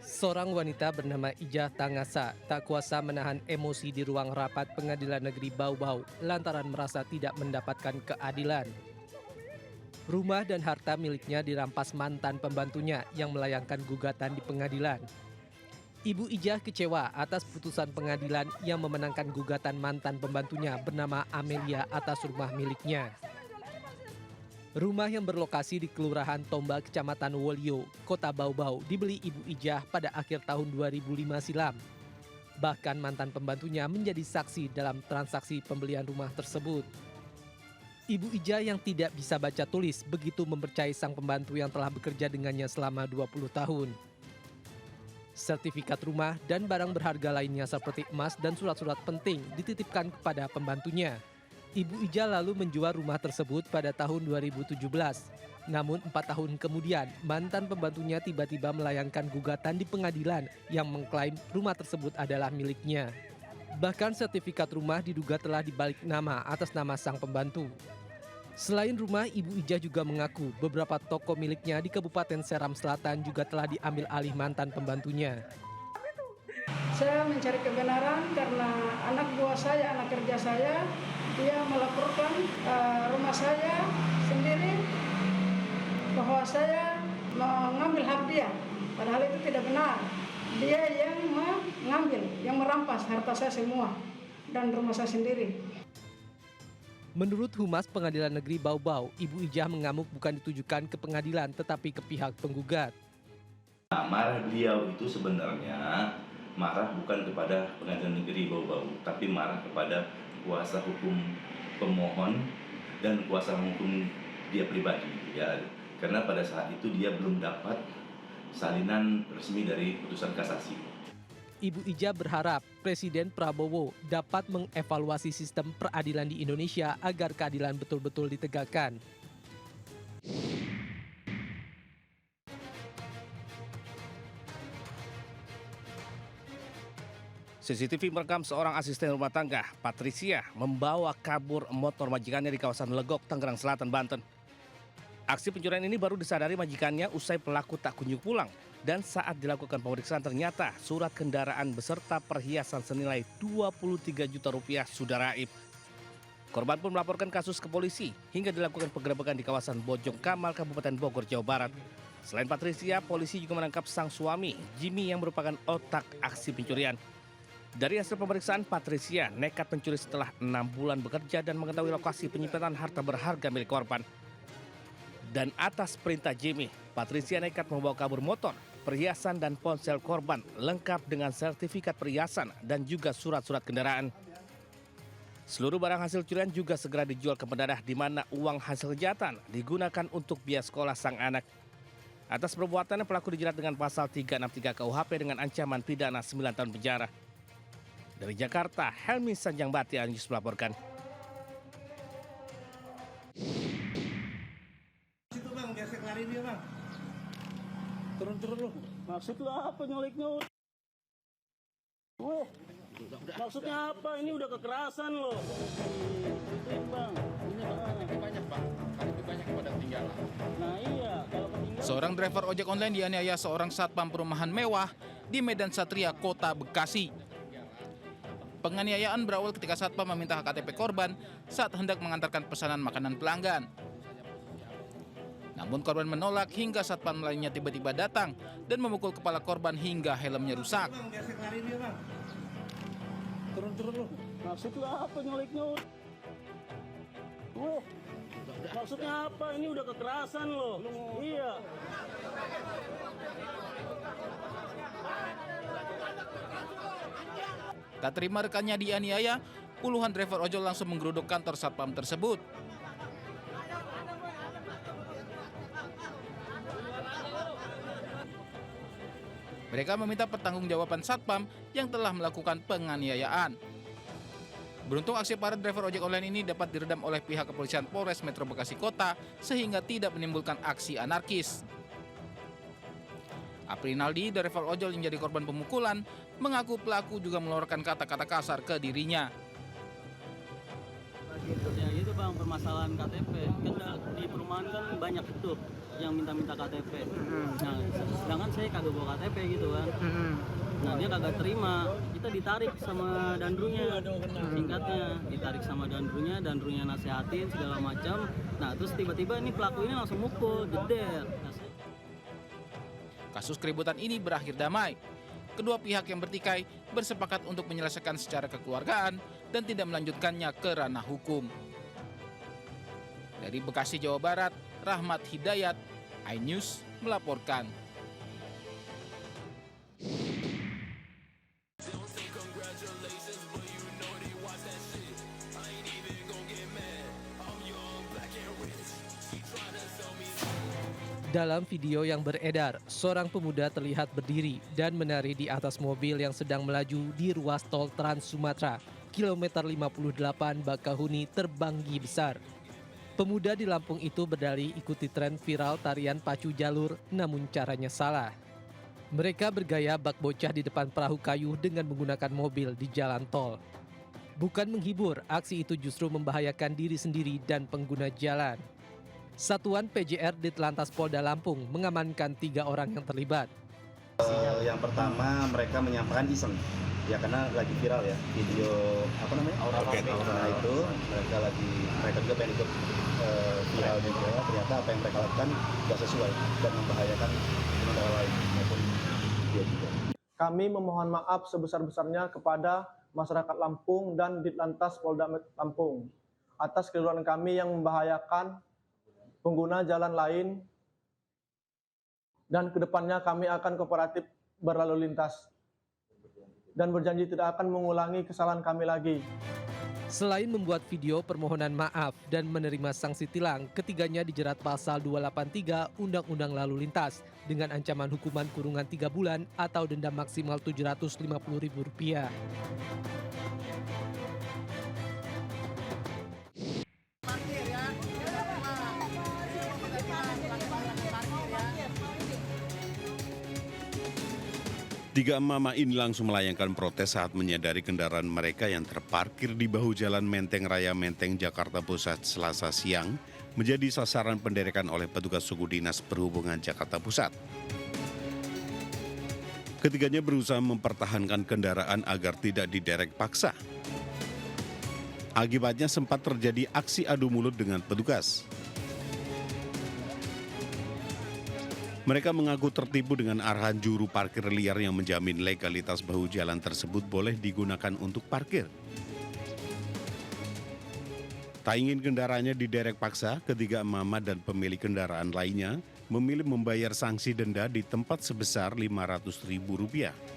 Seorang wanita bernama Ijah Tangasa tak kuasa menahan emosi di ruang rapat Pengadilan Negeri Bau-Bau lantaran merasa tidak mendapatkan keadilan. Rumah dan harta miliknya dirampas mantan pembantunya yang melayangkan gugatan di pengadilan. Ibu Ijah kecewa atas putusan pengadilan yang memenangkan gugatan mantan pembantunya bernama Amelia atas rumah miliknya. Rumah yang berlokasi di Kelurahan Tomba, Kecamatan Wolio, Kota Bau-Bau, dibeli Ibu Ijah pada akhir tahun 2005 silam. Bahkan mantan pembantunya menjadi saksi dalam transaksi pembelian rumah tersebut. Ibu Ijah yang tidak bisa baca tulis begitu mempercayai sang pembantu yang telah bekerja dengannya selama 20 tahun. Sertifikat rumah dan barang berharga lainnya seperti emas dan surat-surat penting dititipkan kepada pembantunya. Ibu Ijah lalu menjual rumah tersebut pada tahun 2017. Namun 4 tahun kemudian, mantan pembantunya tiba-tiba melayangkan gugatan di pengadilan yang mengklaim rumah tersebut adalah miliknya. Bahkan sertifikat rumah diduga telah dibalik nama atas nama sang pembantu. Selain rumah, Ibu Ijah juga mengaku beberapa toko miliknya di Kabupaten Seram Selatan juga telah diambil alih mantan pembantunya. Saya mencari kebenaran karena anak buah saya, anak kerja saya, dia melaporkan rumah saya sendiri bahwa saya mengambil hak dia. Padahal itu tidak benar. Dia yang mengambil, yang merampas harta saya semua dan rumah saya sendiri. Menurut Humas Pengadilan Negeri Bau-Bau, Ibu Ijah mengamuk bukan ditujukan ke pengadilan tetapi ke pihak penggugat. Marah beliau itu sebenarnya marah bukan kepada Pengadilan Negeri Bau-Bau, tapi marah kepada kuasa hukum pemohon dan kuasa hukum dia pribadi, ya. Karena pada saat itu dia belum dapat salinan resmi dari putusan kasasi. Ibu Ijah berharap Presiden Prabowo dapat mengevaluasi sistem peradilan di Indonesia agar keadilan betul-betul ditegakkan. CCTV merekam seorang asisten rumah tangga, Patricia, membawa kabur motor majikannya di kawasan Legok, Tangerang Selatan, Banten. Aksi pencurian ini baru disadari majikannya usai pelaku tak kunjung pulang. Dan saat dilakukan pemeriksaan ternyata surat kendaraan beserta perhiasan senilai 23 juta rupiah sudah raib. Korban pun melaporkan kasus ke polisi hingga dilakukan penggerebekan di kawasan Bojong Kamal, Kabupaten Bogor, Jawa Barat. Selain Patricia, polisi juga menangkap sang suami, Jimmy, yang merupakan otak aksi pencurian. Dari hasil pemeriksaan, Patricia nekat mencuri setelah 6 bulan bekerja dan mengetahui lokasi penyimpanan harta berharga milik korban. Dan atas perintah Jimmy, Patricia nekat membawa kabur motor, perhiasan dan ponsel korban lengkap dengan sertifikat perhiasan dan juga surat-surat kendaraan. Seluruh barang hasil curian juga segera dijual ke pendadah di mana uang hasil kejahatan digunakan untuk biaya sekolah sang anak. Atas perbuatannya pelaku dijerat dengan pasal 363 KUHP dengan ancaman pidana 9 tahun penjara. Dari Jakarta, Helmi Sanjangbati News melaporkan. Situ bang, biar saya kelarin dia bang. Turun lu. Maksud lu apa nyoliknya? Weh, maksudnya apa? Ini udah kekerasan loh. Ituin bang. Ini lebih banyak bang. Lebih banyak pada ketinggalan. Nah iya, kalau ketinggalan. Seorang driver ojek online dianiaya seorang satpam perumahan mewah di Medan Satria, Kota Bekasi. Penganiayaan berawal ketika satpam meminta KTP korban saat hendak mengantarkan pesanan makanan pelanggan. Namun korban menolak hingga satpam lainnya tiba-tiba datang dan memukul kepala korban hingga helmnya rusak. Bang, biar saya kelarin dia bang. Turun lu. Maksud lu apa nyoliknya? Weh, maksudnya apa? Ini udah kekerasan loh. Iya. Tak terima rekannya dianiaya, puluhan driver ojol langsung menggeruduk kantor satpam tersebut. Mereka meminta pertanggungjawaban satpam yang telah melakukan penganiayaan. Beruntung aksi para driver ojek online ini dapat diredam oleh pihak kepolisian Polres Metro Bekasi Kota sehingga tidak menimbulkan aksi anarkis. Aprinaldi, driver ojol yang jadi korban pemukulan, mengaku pelaku juga mengeluarkan kata-kata kasar ke dirinya. Ya gitu bang, permasalahan KTP kan di perumahan kan banyak tuh yang minta KTP. Nah sedangkan saya kagak bawa KTP gitu kan. Nah dia kagak terima, kita ditarik sama dandrunya, singkatnya ditarik sama dandrunya nasehatin segala macam. Nah terus tiba-tiba ini pelaku ini langsung mukul, jeder. Nah, Kasus keributan ini berakhir damai. Kedua pihak yang bertikai bersepakat untuk menyelesaikan secara kekeluargaan dan tidak melanjutkannya ke ranah hukum. Dari Bekasi, Jawa Barat, Rahmat Hidayat, iNews melaporkan. Dalam video yang beredar, seorang pemuda terlihat berdiri dan menari di atas mobil yang sedang melaju di ruas tol Trans Sumatera, kilometer 58 Bakahuni Terbanggi Besar. Pemuda di Lampung itu berdalih ikuti tren viral tarian pacu jalur, namun caranya salah. Mereka bergaya bak bocah di depan perahu kayu dengan menggunakan mobil di jalan tol. Bukan menghibur, aksi itu justru membahayakan diri sendiri dan pengguna jalan. Satuan PJR Ditlantas Polda Lampung mengamankan 3 orang yang terlibat. Yang pertama mereka menyampaikan iseng, ya karena lagi viral ya video aura itu mereka juga pengen ikut viral juga, ternyata apa yang mereka lakukan tidak sesuai dan membahayakan pengendara lain maupun dia juga. Kami memohon maaf sebesar-besarnya kepada masyarakat Lampung dan Ditlantas Polda Lampung atas keliruan kami yang membahayakan pengguna jalan lain, dan kedepannya kami akan kooperatif berlalu lintas dan berjanji tidak akan mengulangi kesalahan kami lagi. Selain membuat video permohonan maaf dan menerima sanksi tilang, ketiganya dijerat pasal 283 Undang-Undang Lalu Lintas dengan ancaman hukuman kurungan 3 bulan atau denda maksimal Rp750.000. Tiga emak-emak ini langsung melayangkan protes saat menyadari kendaraan mereka yang terparkir di bahu jalan Menteng Raya Menteng, Jakarta Pusat Selasa siang menjadi sasaran penderekan oleh petugas suku dinas perhubungan Jakarta Pusat. Ketiganya berusaha mempertahankan kendaraan agar tidak diderek paksa. Akibatnya sempat terjadi aksi adu mulut dengan petugas. Mereka mengaku tertipu dengan arahan juru parkir liar yang menjamin legalitas bahu jalan tersebut boleh digunakan untuk parkir. Tak ingin kendaraannya diderek paksa, ketiga emak-emak dan pemilik kendaraan lainnya memilih membayar sanksi denda di tempat sebesar Rp500.000.